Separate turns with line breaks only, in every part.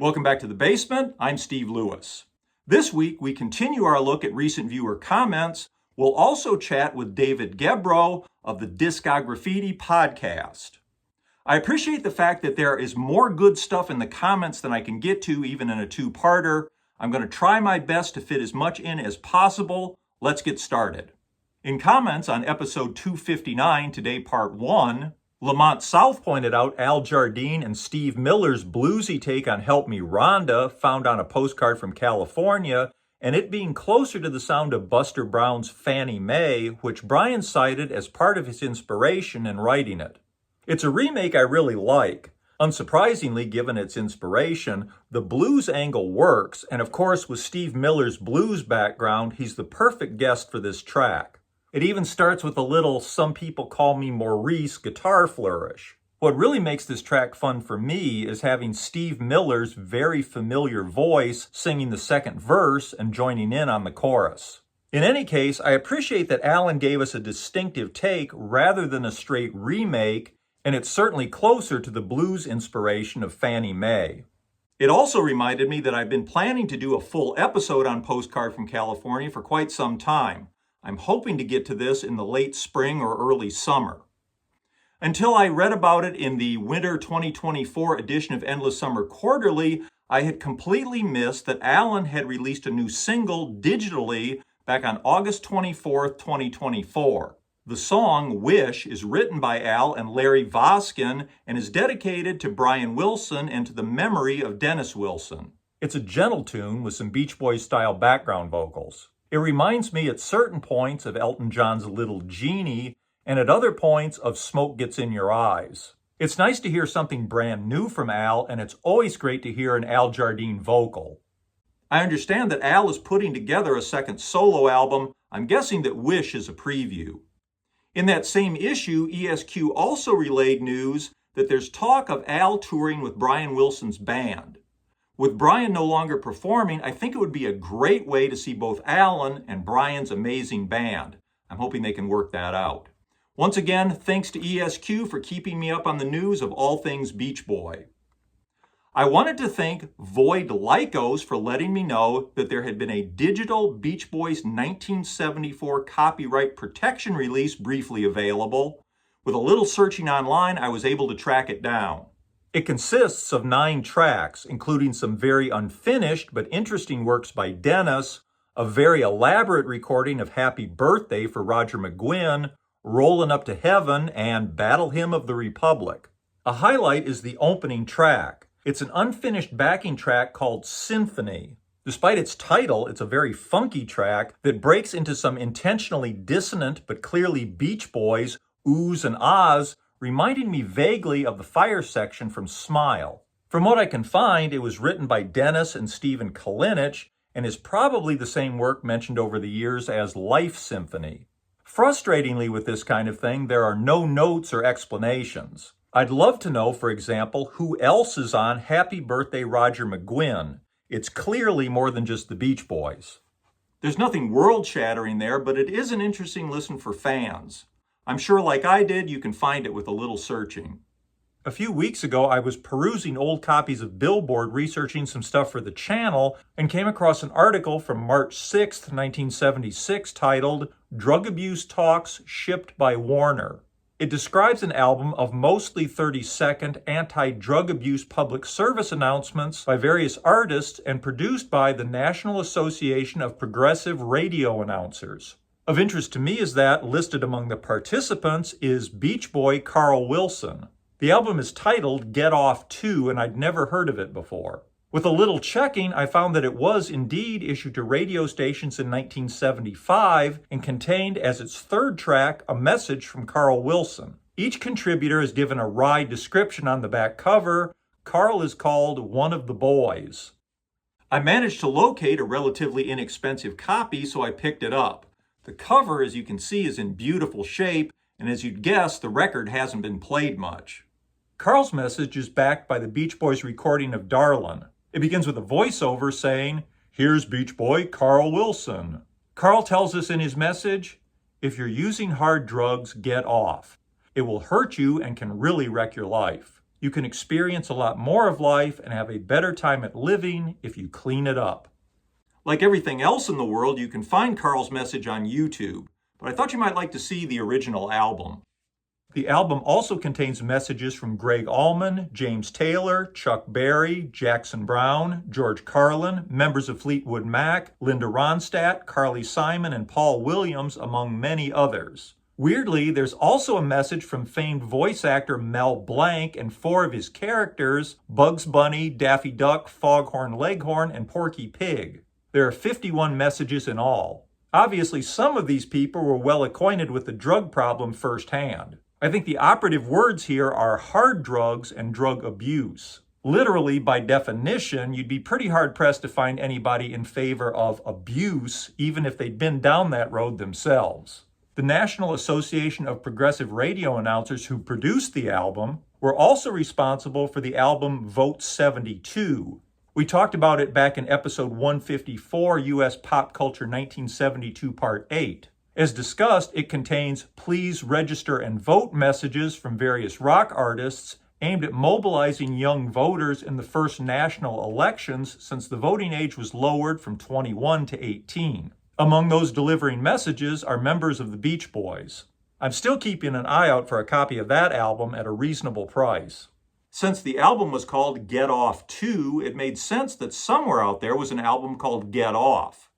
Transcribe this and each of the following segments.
Welcome back to The Basement. I'm Steve Lewis. This week, we continue our look at recent viewer comments. We'll also chat with David Gebroe of the Discograffiti podcast. I appreciate the fact that there is more good stuff in the comments than I can get to, even in a two-parter. I'm going to try my best to fit as much in as possible. Let's get started. In comments on episode 259, today part 1, Lamont South pointed out Al Jardine and Steve Miller's bluesy take on Help Me Rhonda, found on a postcard from California, and it being closer to the sound of Buster Brown's Fannie Mae, which Brian cited as part of his inspiration in writing it. It's a remake I really like. Unsurprisingly, given its inspiration, the blues angle works, and of course with Steve Miller's blues background, he's the perfect guest for this track. It even starts with a little "some people call me Maurice" guitar flourish. What really makes this track fun for me is having Steve Miller's very familiar voice singing the second verse and joining in on the chorus. In any case, I appreciate that Alan gave us a distinctive take rather than a straight remake, and it's certainly closer to the blues inspiration of Fannie Mae. It also reminded me that I've been planning to do a full episode on Postcard from California for quite some time. I'm hoping to get to this in the late spring or early summer. Until I read about it in the winter 2024 edition of Endless Summer Quarterly, I had completely missed that Alan had released a new single digitally back on August 24th, 2024. The song, Wish, is written by Al and Larry Voskin and is dedicated to Brian Wilson and to the memory of Dennis Wilson. It's a gentle tune with some Beach Boys-style background vocals. It reminds me at certain points of Elton John's Little Genie, and at other points of Smoke Gets in Your Eyes. It's nice to hear something brand new from Al, and it's always great to hear an Al Jardine vocal. I understand that Al is putting together a second solo album. I'm guessing that Wish is a preview. In that same issue, ESQ also relayed news that there's talk of Al touring with Brian Wilson's band. With Brian no longer performing, I think it would be a great way to see both Alan and Brian's amazing band. I'm hoping they can work that out. Once again, thanks to ESQ for keeping me up on the news of all things Beach Boy. I wanted to thank Void Lycos for letting me know that there had been a digital Beach Boys 1974 copyright protection release briefly available. With a little searching online, I was able to track it down. It consists of 9 tracks, including some very unfinished but interesting works by Dennis, a very elaborate recording of Happy Birthday for Roger McGuinn, Rollin' Up to Heaven, and Battle Hymn of the Republic. A highlight is the opening track. It's an unfinished backing track called Symphony. Despite its title, it's a very funky track that breaks into some intentionally dissonant but clearly Beach Boys oohs and ahs, reminding me vaguely of the fire section from Smile. From what I can find, it was written by Dennis and Stephen Kalinich and is probably the same work mentioned over the years as Life Symphony. Frustratingly with this kind of thing, there are no notes or explanations. I'd love to know, for example, who else is on Happy Birthday Roger McGuinn. It's clearly more than just the Beach Boys. There's nothing world-shattering there, but it is an interesting listen for fans. I'm sure, like I did, you can find it with a little searching. A few weeks ago, I was perusing old copies of Billboard researching some stuff for the channel and came across an article from March 6, 1976 titled Drug Abuse Talks Shipped by Warner. It describes an album of mostly 30-second anti-drug abuse public service announcements by various artists and produced by the National Association of Progressive Radio Announcers. Of interest to me is that, listed among the participants, is Beach Boy Carl Wilson. The album is titled Get Off 2, and I'd never heard of it before. With a little checking, I found that it was indeed issued to radio stations in 1975 and contained as its third track a message from Carl Wilson. Each contributor is given a wry description on the back cover. Carl is called One of the Boys. I managed to locate a relatively inexpensive copy, so I picked it up. The cover, as you can see, is in beautiful shape, and as you'd guess, the record hasn't been played much. Carl's message is backed by the Beach Boys recording of Darlin'. It begins with a voiceover saying, "Here's Beach Boy Carl Wilson." Carl tells us in his message, "If you're using hard drugs, get off. It will hurt you and can really wreck your life." You can experience a lot more of life and have a better time at living if you clean it up. Like everything else in the world, you can find Carl's message on YouTube, but I thought you might like to see the original album. The album also contains messages from Gregg Allman, James Taylor, Chuck Berry, Jackson Browne, George Carlin, members of Fleetwood Mac, Linda Ronstadt, Carly Simon, and Paul Williams, among many others. Weirdly, there's also a message from famed voice actor Mel Blanc and 4 of his characters, Bugs Bunny, Daffy Duck, Foghorn Leghorn, and Porky Pig. There are 51 messages in all. Obviously, some of these people were well acquainted with the drug problem firsthand. I think the operative words here are hard drugs and drug abuse. Literally, by definition, you'd be pretty hard-pressed to find anybody in favor of abuse, even if they'd been down that road themselves. The National Association of Progressive Radio Announcers who produced the album were also responsible for the album Vote 72. We talked about it back in episode 154, U.S. Pop Culture 1972, Part 8. As discussed, it contains please register and vote messages from various rock artists aimed at mobilizing young voters in the first national elections since the voting age was lowered from 21 to 18. Among those delivering messages are members of the Beach Boys. I'm still keeping an eye out for a copy of that album at a reasonable price. Since the album was called Get Off 2, it made sense that somewhere out there was an album called Get Off.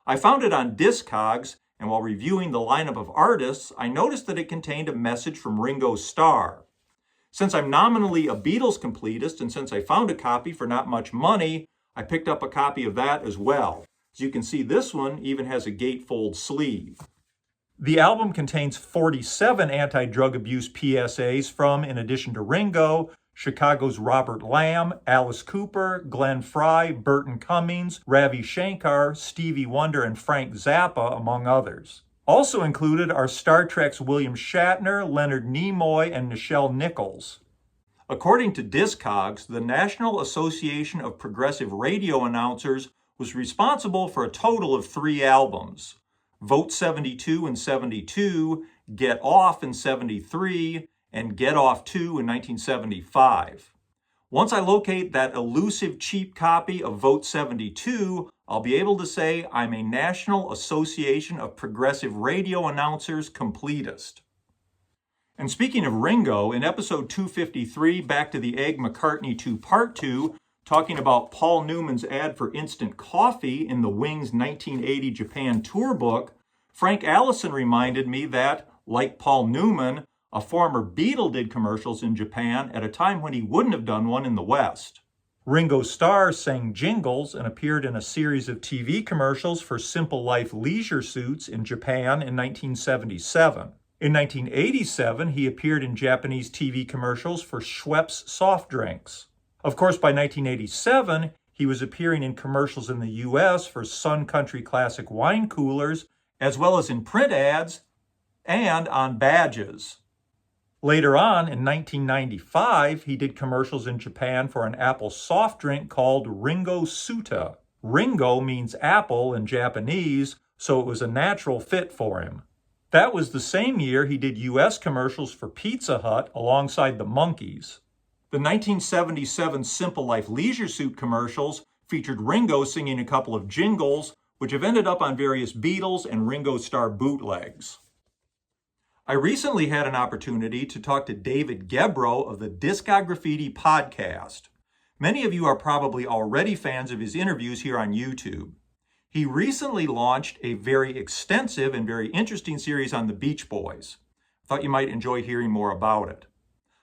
I found it on Discogs, and while reviewing the lineup of artists, I noticed that it contained a message from Ringo Starr. Since I'm nominally a Beatles completist, and since I found a copy for not much money, I picked up a copy of that as well. As you can see, this one even has a gatefold sleeve. The album contains 47 anti-drug abuse PSAs from, in addition to Ringo, Chicago's Robert Lamb, Alice Cooper, Glenn Frey, Burton Cummings, Ravi Shankar, Stevie Wonder, and Frank Zappa, among others. Also included are Star Trek's William Shatner, Leonard Nimoy, and Nichelle Nichols. According to Discogs, the National Association of Progressive Radio Announcers was responsible for a total of 3 albums: Vote 72 in 72, Get Off in 73, and Get Off 2 in 1975. Once I locate that elusive cheap copy of Vote 72, I'll be able to say I'm a National Association of Progressive Radio Announcers completist. And speaking of Ringo, in episode 253, Back to the Egg McCartney 2 Part 2, talking about Paul Newman's ad for instant coffee in the Wings 1980 Japan tour book, Frank Allison reminded me that, like Paul Newman, a former Beatle did commercials in Japan at a time when he wouldn't have done one in the West. Ringo Starr sang jingles and appeared in a series of TV commercials for Simple Life leisure suits in Japan in 1977. In 1987, he appeared in Japanese TV commercials for Schweppes soft drinks. Of course, by 1987, he was appearing in commercials in the U.S. for Sun Country Classic wine coolers, as well as in print ads and on badges. Later on, in 1995, he did commercials in Japan for an Apple soft drink called Ringo Suta. Ringo means apple in Japanese, so it was a natural fit for him. That was the same year he did U.S. commercials for Pizza Hut alongside the Monkees. The 1977 Simple Life leisure suit commercials featured Ringo singing a couple of jingles, which have ended up on various Beatles and Ringo Starr bootlegs. I recently had an opportunity to talk to David Gebroe of the Discograffiti podcast. Many of you are probably already fans of his interviews here on YouTube. He recently launched a very extensive and very interesting series on the Beach Boys. I thought you might enjoy hearing more about it.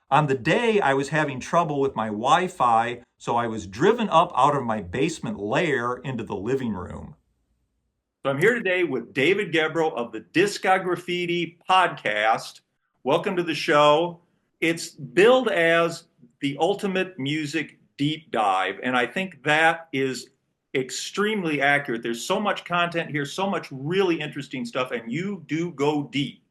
On the day, I was having trouble with my Wi-Fi, so I was driven up out of my basement lair into the living room. So I'm here today with David Gebroe of the Discograffiti podcast. Welcome to the show. It's billed as the ultimate music deep dive, and I think that is extremely accurate. There's so much content here, so much really interesting stuff, and you do go deep.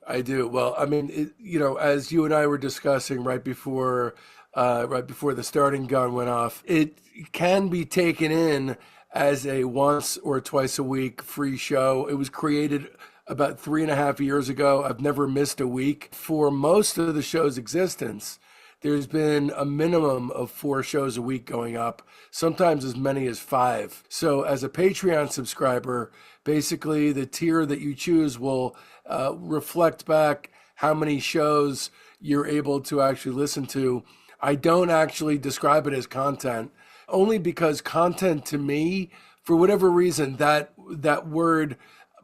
I do. Well, I mean, as you and I were discussing right before the starting gun went off, it can be taken in as a once or twice a week free show. It was created about 3.5 years ago. I've never missed a week. For most of the show's existence, there's been a minimum of 4 shows a week going up, sometimes as many as 5. So as a Patreon subscriber, basically the tier that you choose will reflect back how many shows you're able to actually listen to. I don't actually describe it as content, only because content to me, for whatever reason, that word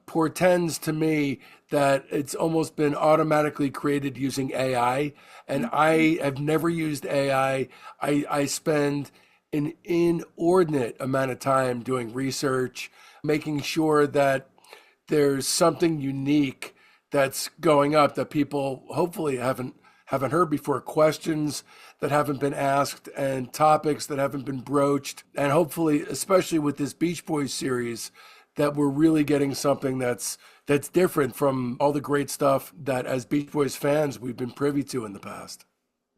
portends to me that it's almost been automatically created using AI. And I have never used AI. I spend an inordinate amount of time doing research, making sure that there's something unique that's going up that people hopefully haven't heard before, questions that haven't been asked and topics that haven't been broached, and hopefully, especially with this Beach Boys series, that we're really getting something that's different from all the great stuff that as Beach Boys fans we've been privy to in the past.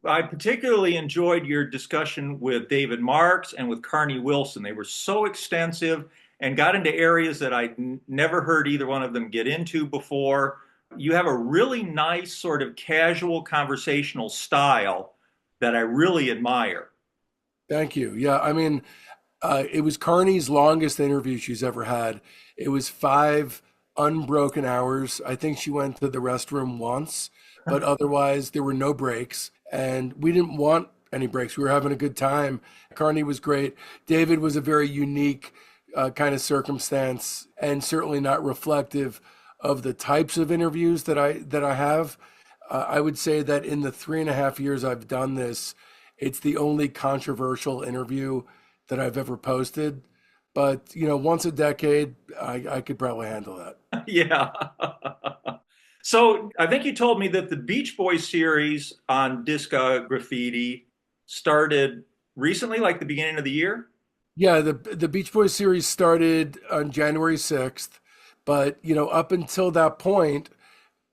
I particularly enjoyed your discussion with David Marks and with Carney Wilson. They were so extensive and got into areas that I'd never heard either one of them get into before. You have a really nice sort of casual conversational style that I really admire.
Thank you. Yeah, I mean, it was Carney's longest interview she's ever had. It was 5 unbroken hours. I think she went to the restroom once, but otherwise there were no breaks. And we didn't want any breaks. We were having a good time. Carney was great. David was a very unique kind of circumstance, and certainly not reflective of the types of interviews that I have. I would say that in the 3.5 years I've done this, it's the only controversial interview that I've ever posted. But once a decade, I could probably handle that.
Yeah. So I think you told me that the Beach Boys series on Discograffiti started recently, like the beginning of the year.
Yeah, the Beach Boys series started on January 6th, but up until that point,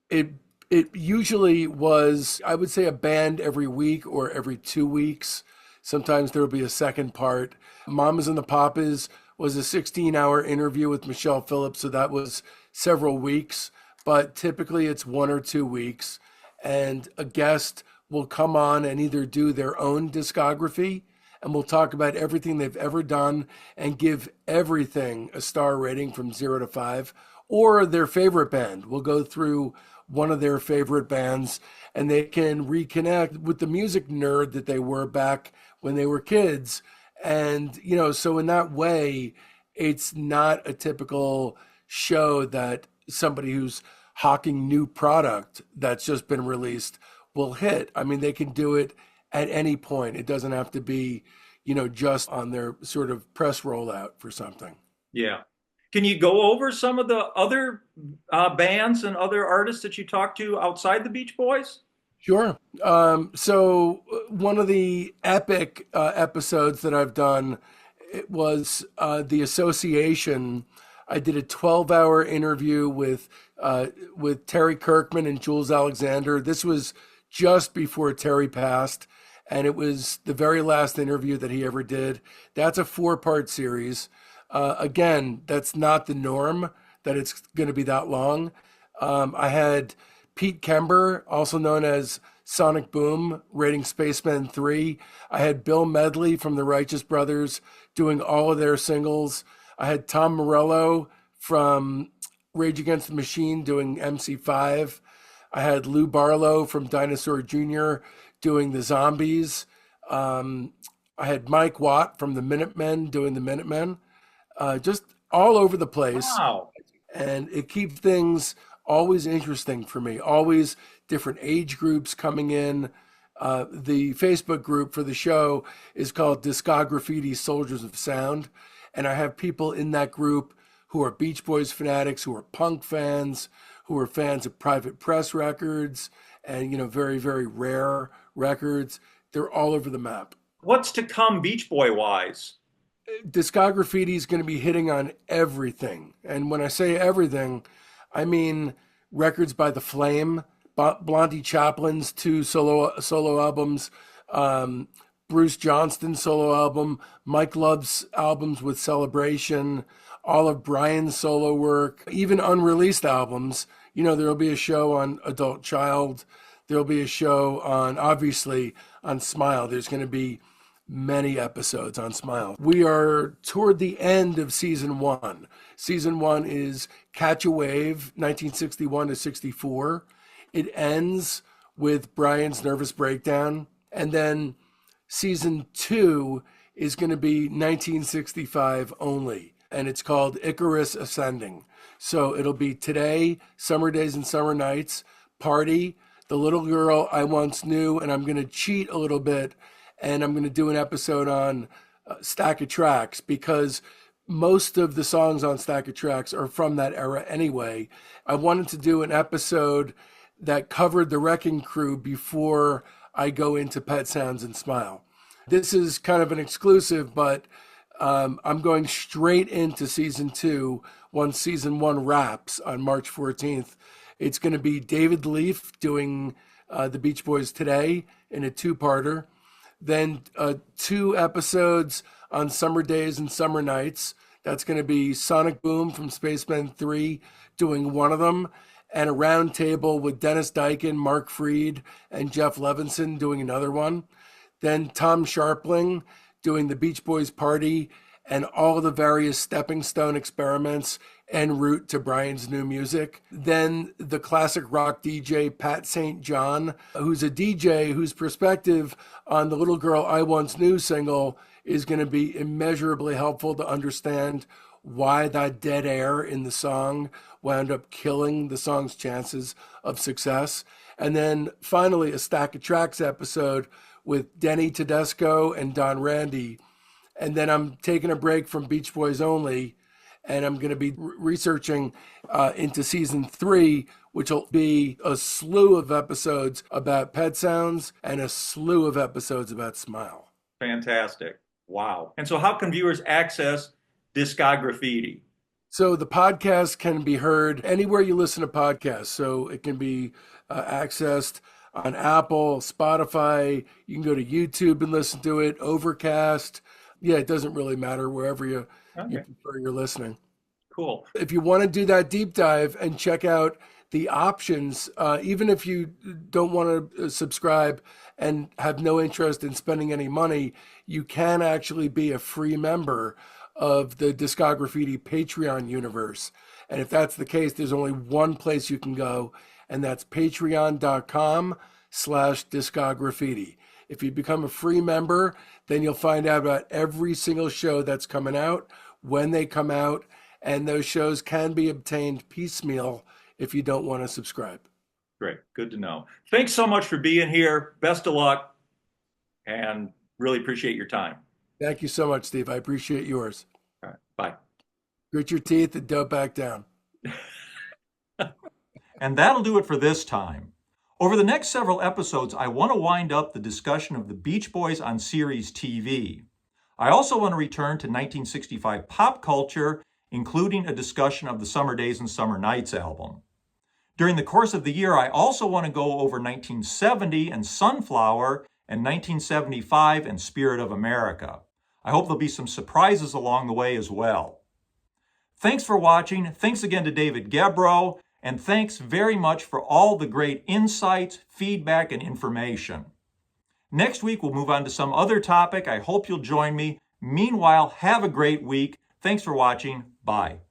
it it usually was, I would say, a band every week or every 2 weeks. Sometimes there would be a second part. Mamas and the Papas was a 16-hour interview with Michelle Phillips, so that was several weeks, but typically it's 1 or 2 weeks, and a guest will come on and either do their own discography, and we'll talk about everything they've ever done and give everything a star rating from 0 to 5, or their favorite band. We'll go through one of their favorite bands, and they can reconnect with the music nerd that they were back when they were kids. And, so in that way, it's not a typical show that somebody who's hawking new product that's just been released will hit. I mean, they can do it at any point. It doesn't have to be, just on their sort of press rollout for something.
Yeah. Can you go over some of the other bands and other artists that you talked to outside the Beach Boys?
Sure. So one of the epic episodes that I've done, it was the Association. I did a 12-hour interview with Terry Kirkman and Jules Alexander. This was just before Terry passed, and it was the very last interview that he ever did. That's a 4-part series. Again, that's not the norm, that it's going to be that long. I had Pete Kember, also known as Sonic Boom, rating Spaceman 3. I had Bill Medley from the Righteous Brothers doing all of their singles. I had Tom Morello from Rage Against the Machine doing MC5. I had Lou Barlow from Dinosaur Jr. doing the Zombies. I had Mike Watt from the Minutemen doing the Minutemen. Just all over the place.
Wow.
And it keeps things always interesting for me, always different age groups coming in. The Facebook group for the show is called Discograffiti Soldiers of Sound. And I have people in that group who are Beach Boys fanatics, who are punk fans, who are fans of Private Press records and, very, very rare records. They're all over the map.
What's to come Beach Boy wise?
Discograffiti is going to be hitting on everything. And when I say everything, I mean records by The Flame, Blondie Chaplin's 2 solo albums, Bruce Johnston's solo album, Mike Love's albums with Celebration, all of Brian's solo work, even unreleased albums. There'll be a show on Adult Child. there'll be a show on, obviously, on Smile. There's going to be many episodes on Smile. We are toward the end of season 1. Season 1 is Catch a Wave, 1961 to 64. It ends with Brian's nervous breakdown. And then season 2 is going to be 1965 only. And it's called Icarus Ascending. So it'll be Today, Summer Days and Summer Nights, Party, The Little Girl I Once Knew, and I'm going to cheat a little bit, and I'm going to do an episode on Stack of Tracks, because most of the songs on Stack of Tracks are from that era anyway. I wanted to do an episode that covered the Wrecking Crew before I go into Pet Sounds and Smile. This is kind of an exclusive, but I'm going straight into season 2 once season 1 wraps on March 14th. It's going to be David Leaf doing the Beach Boys Today in a 2-parter. Then 2 episodes on Summer Days and Summer Nights. That's going to be Sonic Boom from Spaceman 3 doing one of them, and a round table with Dennis Dykin, Mark Freed, and Jeff Levinson doing another one. Then Tom Sharpling doing the Beach Boys Party and all the various stepping stone experiments en route to Brian's new music. Then the classic rock DJ Pat St. John, who's a DJ whose perspective on the Little Girl I Once Knew single is going to be immeasurably helpful to understand why that dead air in the song wound up killing the song's chances of success. And then finally, a Stack of Tracks episode with Denny Tedesco and Don Randy. And then I'm taking a break from Beach Boys only, and I'm going to be researching into season 3, which will be a slew of episodes about Pet Sounds and a slew of episodes about Smile.
Fantastic. Wow. And so how can viewers access Discograffiti?
So the podcast can be heard anywhere you listen to podcasts. So it can be accessed on Apple, Spotify. You can go to YouTube and listen to it, Overcast. Yeah, it doesn't really matter wherever you prefer you're listening.
Cool.
If you want to do that deep dive and check out the options, even if you don't want to subscribe and have no interest in spending any money, you can actually be a free member of the Discograffiti Patreon universe. And if that's the case, there's only one place you can go, and that's patreon.com/discograffiti. If you become a free member, then you'll find out about every single show that's coming out, when they come out, and those shows can be obtained piecemeal if you don't want to subscribe.
Great. Good to know. Thanks so much for being here. Best of luck, and really appreciate your time.
Thank you so much, Steve. I appreciate yours.
All right. Bye.
Grit your teeth and don't back down.
And that'll do it for this time. Over the next several episodes, I want to wind up the discussion of the Beach Boys on series TV. I also want to return to 1965 pop culture, including a discussion of the Summer Days and Summer Nights album. During the course of the year, I also want to go over 1970 and Sunflower and 1975 and Spirit of America. I hope there'll be some surprises along the way as well. Thanks for watching. Thanks again to David Gebroe. And thanks very much for all the great insights, feedback, and information. Next week, we'll move on to some other topic. I hope you'll join me. Meanwhile, have a great week. Thanks for watching. Bye.